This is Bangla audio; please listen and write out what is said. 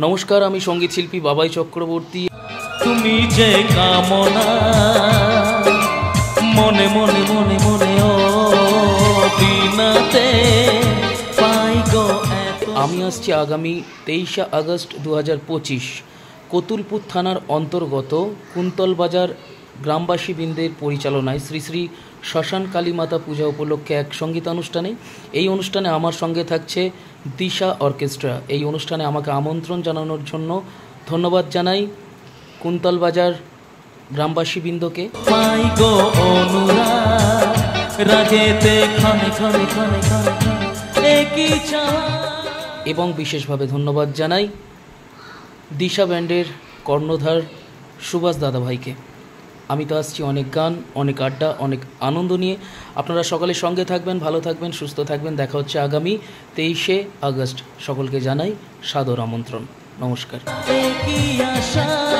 নমস্কার, আমি সঙ্গীত শিল্পী বাবাই চক্রবর্তী। তুমি যে কামনা মনে মনে মনে মনে ও দিনাতে পাই গো। আমি আসছি আগামী 23শে আগস্ট 2025 কতুলপুর থানার অন্তর্গত কুন্তলবাজার গ্রামবাসীবৃন্দের পরিচালনায় শ্রী শ্রী শ্মশান কালীমাতা পূজা উপলক্ষে এক সঙ্গীতানুষ্ঠানে। এই অনুষ্ঠানে আমার সঙ্গে থাকছে দিশা অর্কেস্ট্রা। এই অনুষ্ঠানে আমাকে আমন্ত্রণ জানানোর জন্য ধন্যবাদ জানাই কুন্তলবাজার গ্রামবাসীবৃন্দকে। পাই গো অনুরাগ রাগেতে ক্ষণে ক্ষণে ক্ষণে ক্ষণে একই চাওয়া। এবং বিশেষভাবে ধন্যবাদ জানাই দিশা ব্যান্ডের কর্ণধার সুভাষ দাদাভাইকে। আমি তো আসছি অনেক গান, অনেক আড্ডা, অনেক আনন্দ নিয়ে। আপনারা সকলের সঙ্গে থাকবেন, ভালো থাকবেন, সুস্থ থাকবেন। দেখা হচ্ছে আগামী 23শে আগস্ট। সকলকে জানাই সাদর আমন্ত্রণ। নমস্কার। একই আশা